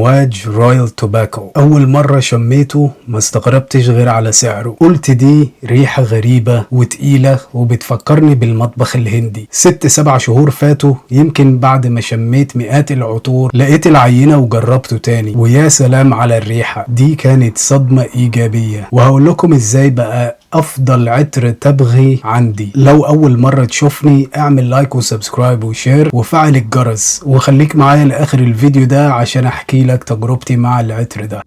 امواج رويال توباكو. اول مرة شميته ما استغربتش غير على سعره، قلت دي ريحة غريبة وتقيلة وبتفكرني بالمطبخ الهندي. 6-7 شهور فاتوا يمكن بعد ما شميت مئات العطور، لقيت العينة وجربته تاني، ويا سلام على الريحة دي، كانت صدمة ايجابية. وهقول لكم ازاي بقى افضل عطر تبغي عندي. لو اول مرة تشوفني اعمل لايك وسبسكرايب وشير وفعل الجرس، وخليك معايا لاخر الفيديو ده عشان احكي لك تجربتي مع العطر ده.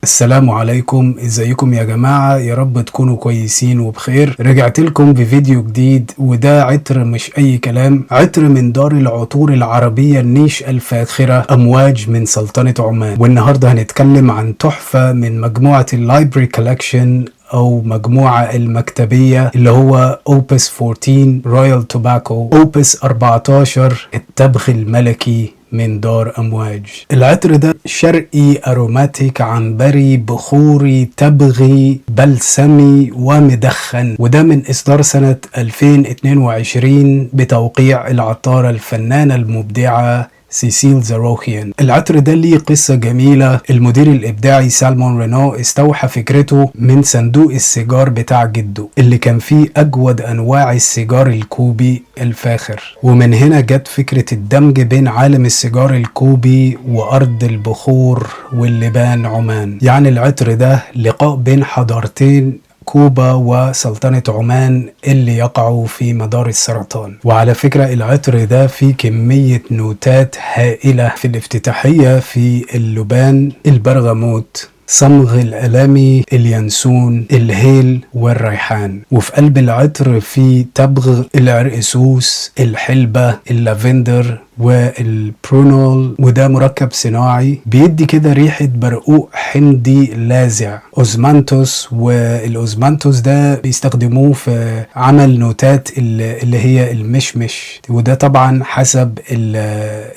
السلام عليكم، ازيكم يا جماعة؟ يا رب تكونوا كويسين وبخير. رجعت لكم بفيديو جديد، وده عطر مش اي كلام، عطر من دار العطور العربية النيش الفاخرة امواج من سلطنة عمان. والنهاردة هنتكلم عن تحفة من مجموعة اللايبرري كولكشن او مجموعة المكتبية اللي هو اوبس 14 رويال توباكو، اوبس 14 التبغ الملكي من دار امواج. العطر ده شرقي اروماتيك عنبري بخوري تبغي بلسمي ومدخن، وده من اصدار سنة 2022 بتوقيع العطارة الفنانة المبدعة سيسيل زاروخيان. العطر ده ليه قصة جميلة. المدير الإبداعي سالمون رينو استوحى فكرته من صندوق السيجار بتاع جده اللي كان فيه أجود أنواع السيجار الكوبي الفاخر، ومن هنا جت فكرة الدمج بين عالم السيجار الكوبي وأرض البخور واللبان عمان. يعني العطر ده لقاء بين حضارتين، كوبا وسلطنة عمان اللي يقعوا في مدار السرطان. وعلى فكرة العطر ده فيه كمية نوتات هائلة. في الافتتاحية في اللبان، البرغموت، صمغ الألامي، اليانسون، الهيل والريحان. وفي قلب العطر في تبغ العرقسوس، الحلبة، اللافندر والبرونول، وده مركب صناعي بيدي كده ريحة برقوق حمضي لاذع. اوزمانتوس، والاوزمانتوس ده بيستخدموه في عمل نوتات اللي هي المشمش، وده طبعا حسب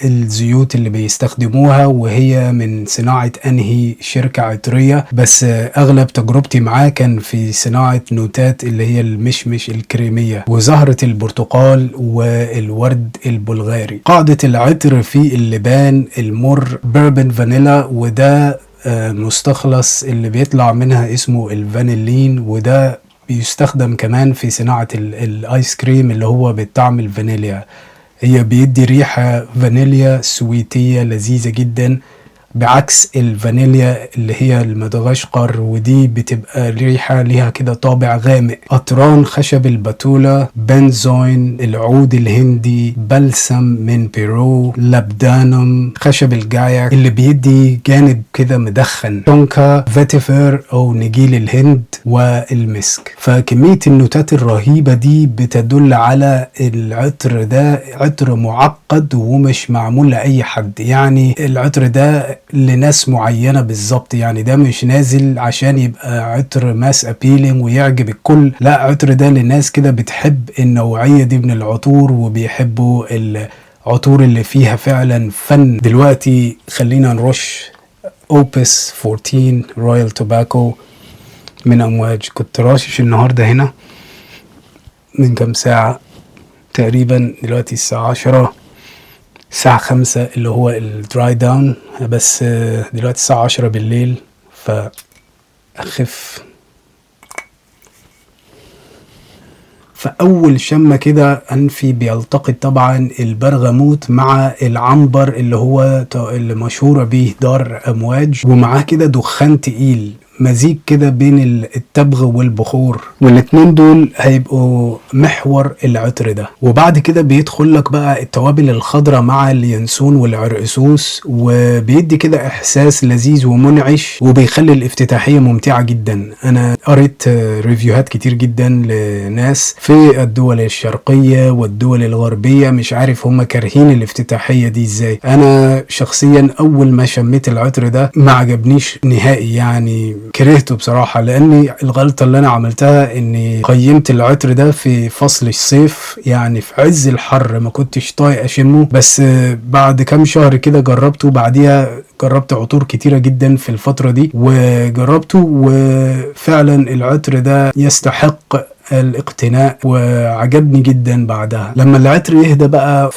الزيوت اللي بيستخدموها، وهي من صناعة انهي شركة عطرية. بس اغلب تجربتي معاه كان في صناعة نوتات اللي هي المشمش الكريمية وزهرة البرتقال والورد البلغاري. قاعدة العطر في اللبان المر بيربن فانيلا، وده مستخلص اللي بيطلع منها اسمه الفانيلين، وده بيستخدم كمان في صناعة الايس كريم اللي هو بطعم الفانيليا. هي بيدي ريحة فانيليا سويتية لذيذة جدا، بعكس الفانيليا اللي هي المدغشقر، ودي بتبقى ريحة ليها كده طابع غامق. قطران خشب البتولة، بنزوين العود الهندي، بلسم من بيرو، لبدانم خشب الجايك اللي بيدي جانب كده مدخن، تونكا فيتيفر او نجيل الهند، والمسك. فكمية النوتات الرهيبة دي بتدل على العطر ده عطر معقد ومش معمول لأي حد. يعني العطر ده لناس معينة بالظبط، يعني ده مش نازل عشان يبقى عطر ماس ابيلينج ويعجب الكل، لا، عطر ده لناس كده بتحب النوعية دي من العطور وبيحبوا العطور اللي فيها فعلا فن. دلوقتي خلينا نرش اوبس 14 رويال توباكو من امواج. كنت راشش النهاردة هنا من كام ساعة تقريبا، دلوقتي الساعة 10، الساعة 5 اللي هو الدراي داون، بس دلوقتي الساعة 10 بالليل فأخف. فأول شمة كده أنفي بيلتقط طبعا البرغموت مع العنبر اللي هو اللي مشهورة بيه دار أمواج، ومعاه كده دخان تقيل، مزيج كده بين التبغ والبخور، والاتنين دول هيبقوا محور العطر ده. وبعد كده بيدخل لك بقى التوابل الخضراء مع اليانسون والعرقسوس، وبيدي كده احساس لذيذ ومنعش، وبيخلي الافتتاحية ممتعة جدا. انا قريت ريفيوهات كتير جدا لناس في الدول الشرقية والدول الغربية، مش عارف هم كارهين الافتتاحية دي ازاي. انا شخصيا اول ما شميت العطر ده ما عجبنيش نهائي، يعني كرهته بصراحة، لاني الغلطة اللي انا عملتها اني قيمت العطر ده في فصل الصيف، يعني في عز الحر ما كنتش طايق اشمه. بس بعد كام شهر كده جربته، بعديها جربت عطور كتيرة جدا في الفترة دي وجربته، وفعلا العطر ده يستحق الاقتناء وعجبني جدا. بعدها لما العطر يهدى بقى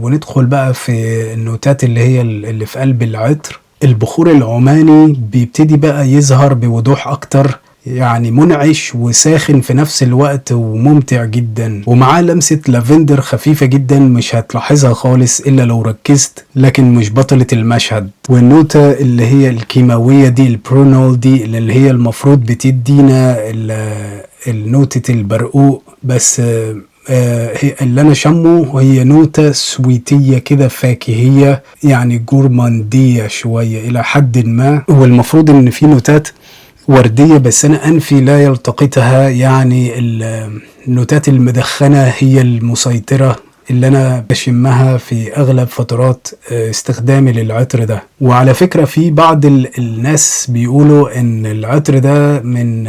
وندخل بقى في النوتات اللي هي اللي في قلب العطر، البخور العماني بيبتدي بقى يظهر بوضوح اكتر، يعني منعش وساخن في نفس الوقت وممتع جدا، ومعاه لمسة لافندر خفيفة جدا مش هتلاحظها خالص إلا لو ركزت، لكن مش بطلة المشهد. والنوتة اللي هي الكيماوية دي، البرونول دي، اللي هي المفروض بتدينا النوتة البرقوق، بس هي اللي انا شمه هي نوتة سويتية كده فاكهية، يعني جورماندية شوية الى حد ما. والمفروض ان في نوتات وردية، بس انا انفي لا يلتقطها، يعني النوتات المدخنة هي المسيطرة اللي انا بشمها في اغلب فترات استخدامي للعطر ده. وعلى فكرة في بعض الناس بيقولوا ان العطر ده من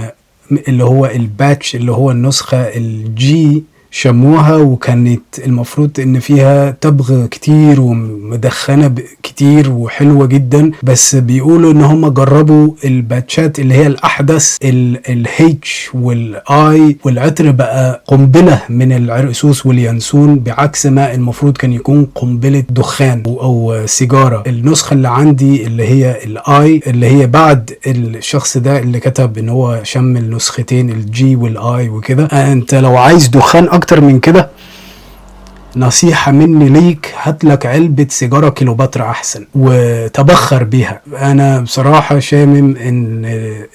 اللي هو الباتش، اللي هو النسخة الجي، شموها وكانت المفروض ان فيها تبغ كتير ومدخنة كتير وحلوة جدا، بس بيقولوا ان هم جربوا الباتشات اللي هي الاحدث، الهيتش والاي، والعطر بقى قنبلة من العرقسوس واليانسون، بعكس ما المفروض كان يكون قنبلة دخان او سيجارة. النسخة اللي عندي اللي هي الاي، اللي هي بعد الشخص ده اللي كتب ان هو شم النسختين الجي والاي وكده. انت لو عايز دخان اكتر من كده، نصيحة مني ليك، هاتلك علبة سيجارة كيلوباترا احسن وتبخر بيها. انا بصراحة شامم ان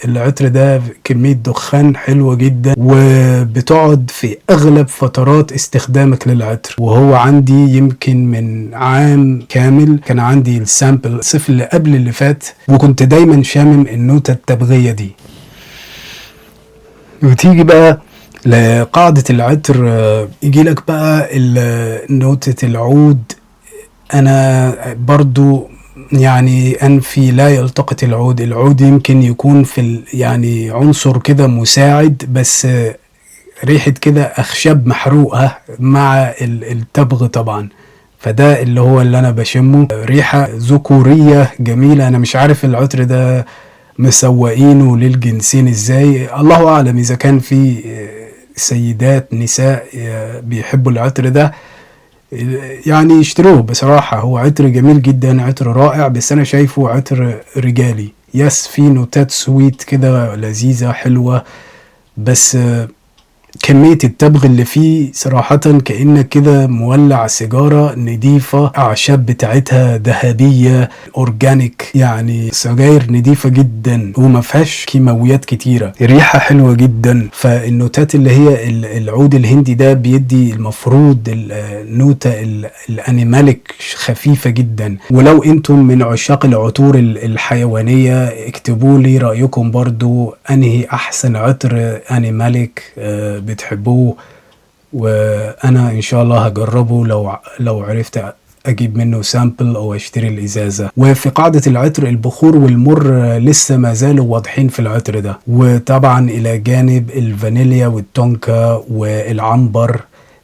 العطر ده كمية دخان حلوة جدا، وبتقعد في اغلب فترات استخدامك للعطر. وهو عندي يمكن من عام كامل كان عندي السامبل الصيف اللي قبل اللي فات، وكنت دايما شامم النوتة التبغية دي. وتيجي بقى لقاعدة العطر، يجي لك بقى نوتة العود. انا برضو يعني انفي لا يلتقط العود. العود يمكن يكون في يعني عنصر كده مساعد، بس ريحة كده اخشاب محروقة مع التبغ طبعا، فده اللي هو اللي انا بشمه، ريحة ذكورية جميلة. انا مش عارف العطر ده مسوقينه للجنسين ازاي، الله اعلم اذا كان في سيدات نساء بيحبوا العطر ده يعني يشتروه. بصراحة هو عطر جميل جدا، عطر رائع، بس انا شايفه عطر رجالي. يس في نوتات سويت كده لذيذة حلوة، بس كمية التبغ اللي فيه صراحة كأنك كده مولع سيجارة نضيفة، أعشاب بتاعتها ذهبية أورجانيك، يعني سجاير نضيفة جدا وما فيهاش كيماويات كتيرة، الريحة حلوة جدا. فالنوتات اللي هي العود الهندي ده بيدي المفروض النوتة الأنيماليك خفيفة جدا. ولو انتم من عشاق العطور الحيوانية اكتبوا لي رأيكم برضو انهي أحسن عطر أنيماليك بتحبوه، وانا ان شاء الله هجربه لو عرفت اجيب منه سامبل او اشتري الازازة. وفي قاعدة العطر البخور والمر لسه ما زالوا واضحين في العطر ده، وطبعا الى جانب الفانيليا والتونكا والعنبر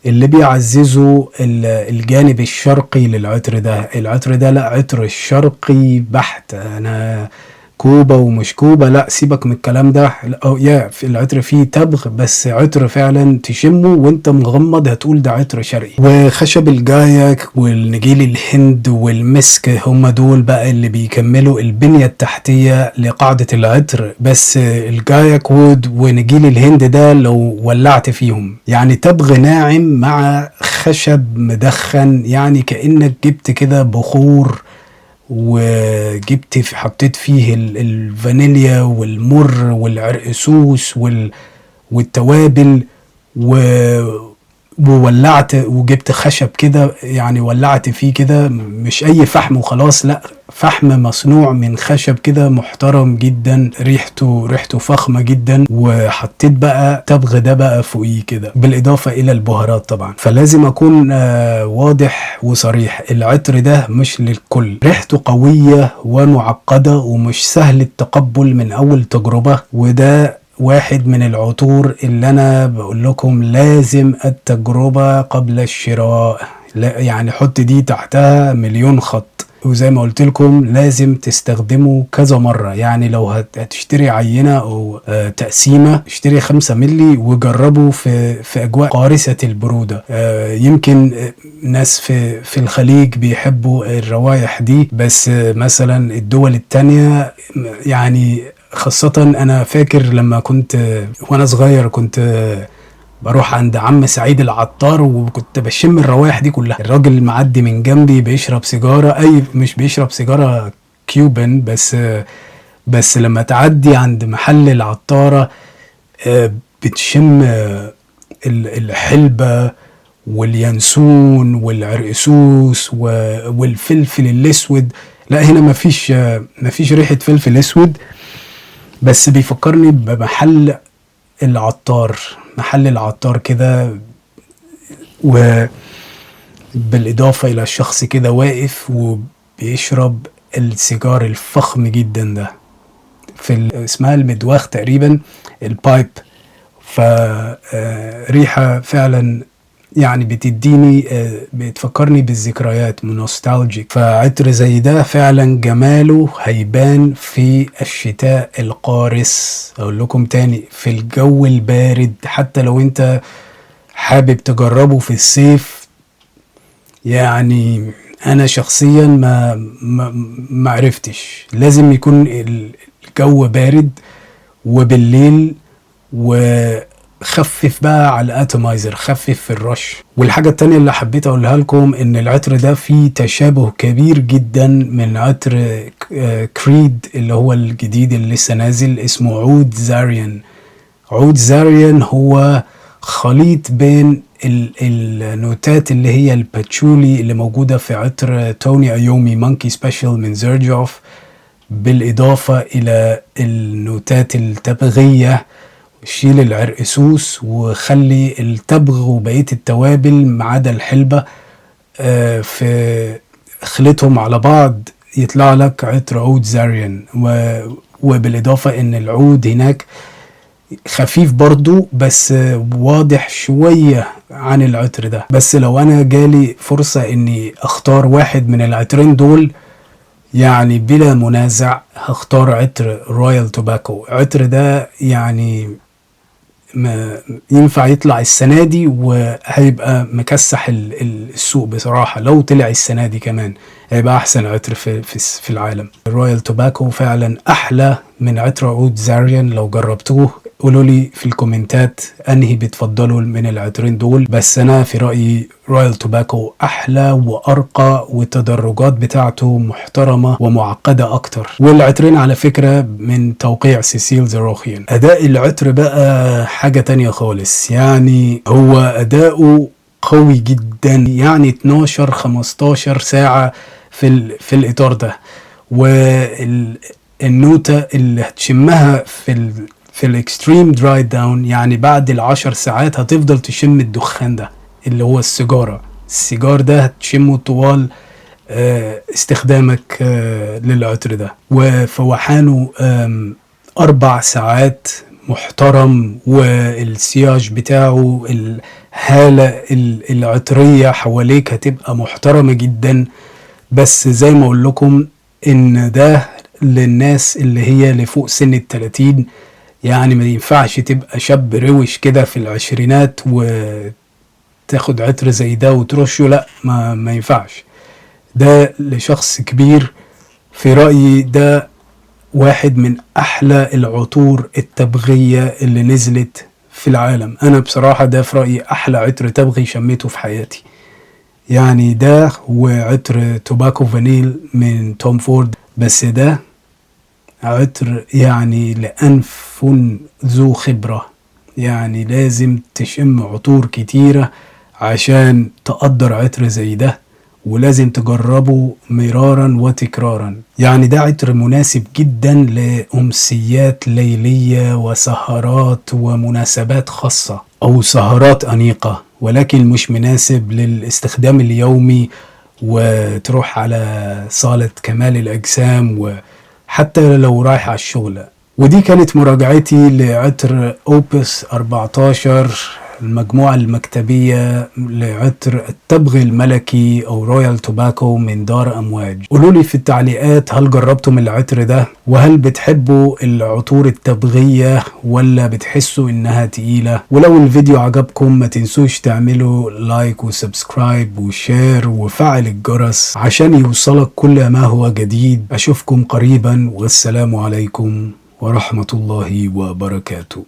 اللي بيعززوا الجانب الشرقي للعطر ده. العطر ده لا عطر شرقي بحت، انا كوبا ومش كوبا لا، سيبك من الكلام ده. في العطر فيه تبغ، بس عطر فعلا تشمه وانت مغمض هتقول ده عطر شرقي. وخشب الجايك والنجيل الهند والمسك هم دول بقى اللي بيكملوا البنية التحتية لقاعدة العطر. بس الجايك وود ونجيل الهند ده لو ولعت فيهم، يعني تبغ ناعم مع خشب مدخن، يعني كأنك جبت كده بخور وجبت حطيت فيه الفانيليا والمر والعرقسوس والتوابل، وولعت وجبت خشب كده، يعني ولعت فيه كده، مش اي فحم وخلاص، لا، فحم مصنوع من خشب كده محترم جدا، ريحته فخمة جدا. وحطيت بقى تبغ ده بقى فوقيه كده، بالاضافة الى البهارات طبعا. فلازم اكون واضح وصريح، العطر ده مش للكل، ريحته قوية ومعقدة ومش سهل التقبل من اول تجربة. وده واحد من العطور اللي انا بقول لكم لازم التجربة قبل الشراء، لا يعني حط دي تحتها مليون خط. وزي ما قلت لكم لازم تستخدمه كذا مرة، يعني لو هتشتري عينة او تقسيمة، اشتري 5 ملي وجربه في اجواء قارسة البرودة. يمكن ناس في الخليج بيحبوا الروائح دي، بس مثلا الدول التانية يعني، خاصة أنا فاكر لما كنت وأنا صغير كنت بروح عند عم سعيد العطار، وكنت بشم الروائح دي كلها. الراجل معدي من جنبي بيشرب سيجارة، مش بيشرب سيجارة كيوبن، بس لما تعدي عند محل العطارة بتشم الحلبة واليانسون والعرقسوس والفلفل الأسود. لا هنا مفيش ريحة فلفل أسود، بس بيفكرني بمحل العطار كده، وبالإضافة إلى الشخص كده واقف وبيشرب السيجار الفخم جدا ده، اسمها المدواخ تقريبا، البايب. فريحة فعلا يعني بتفكرني بالذكريات، نوستالجيك. فعطر زي ده فعلا جماله هيبان في الشتاء القارس. اقول لكم تاني، في الجو البارد، حتى لو انت حابب تجربه في الصيف، يعني انا شخصيا ما عرفتش. لازم يكون الجو بارد وبالليل، وخفف بقى على الاتومايزر، خفف في الرش. والحاجة التانية اللي حبيت اقولها لكم ان العطر ده فيه تشابه كبير جدا من عطر كريد اللي هو الجديد اللي لسه نازل، اسمه عود زاريان. عود زاريان هو خليط بين النوتات اللي هي الباتشولي اللي موجودة في عطر توني ايومي مونكي سبيشال من زيرجوف، بالاضافة الى النوتات التبغية. شيل العرقسوس وخلي التبغ وبقية التوابل ما عدا الحلبة في خلطهم على بعض، يطلع لك عطر عود زاريان. وبالإضافة ان العود هناك خفيف برضو، بس واضح شوية عن العطر ده. بس لو انا جالي فرصة اني اختار واحد من العطرين دول، يعني بلا منازع هختار عطر رويال توباكو. عطر ده يعني ما ينفع يطلع السنة دي، وهيبقى مكسح السوق بصراحة. لو طلع السنة دي كمان هيبقى أحسن عطر في العالم. الرويال توباكو فعلا أحلى من عطر عود زاريان. لو جربتوه قولوا لي في الكومنتات أنهي بتفضلوا من العطرين دول. بس أنا في رأيي رويال توباكو أحلى وأرقى، والتدرجات بتاعته محترمة ومعقدة أكتر. والعطرين على فكرة من توقيع سيسيل زاروخيان. أداء العطر بقى حاجة تانية خالص، يعني هو أداؤه قوي جدا، يعني 12-15 ساعة في الإطار ده. والنوتة اللي هتشمها في الاكستريم دراي داون، يعني بعد ال10 ساعات هتفضل تشم الدخان ده اللي هو السيجار ده هتشمه طوال استخدامك للعطر ده. وفوحانه 4 ساعات محترم، والسياج بتاعه، الهالة العطرية حواليك هتبقى محترمة جدا. بس زي ما اقول لكم ان ده للناس اللي هي لفوق سن 30، يعني ما ينفعش تبقى شاب روش كده في العشرينات وتاخد عطر زي ده وترشه، لا ما ينفعش. ده لشخص كبير. في رأيي ده واحد من أحلى العطور التبغية اللي نزلت في العالم. أنا بصراحة ده في رأيي أحلى عطر تبغي شميته في حياتي، يعني ده وعطر توباكو فانيل من توم فورد. بس ده عطر يعني لأنف ذو خبرة، يعني لازم تشم عطور كتيرة عشان تقدر عطر زي ده، ولازم تجربه مرارا وتكرارا. يعني ده عطر مناسب جدا لأمسيات ليلية وسهرات ومناسبات خاصة أو سهرات أنيقة، ولكن مش مناسب للاستخدام اليومي وتروح على صالة كمال الأجسام وحتى لو رايح على الشغل. ودي كانت مراجعتي لعطر أوبس 14، المجموعة المكتبية لعطر التبغ الملكي أو رويال توباكو من دار أمواج. قولولي في التعليقات هل جربتم العطر ده، وهل بتحبوا العطور التبغية ولا بتحسوا إنها تقيلة؟ ولو الفيديو عجبكم ما تنسوش تعملوا لايك وسبسكرايب وشير وفعل الجرس عشان يوصلك كل ما هو جديد. أشوفكم قريبا، والسلام عليكم ورحمة الله وبركاته.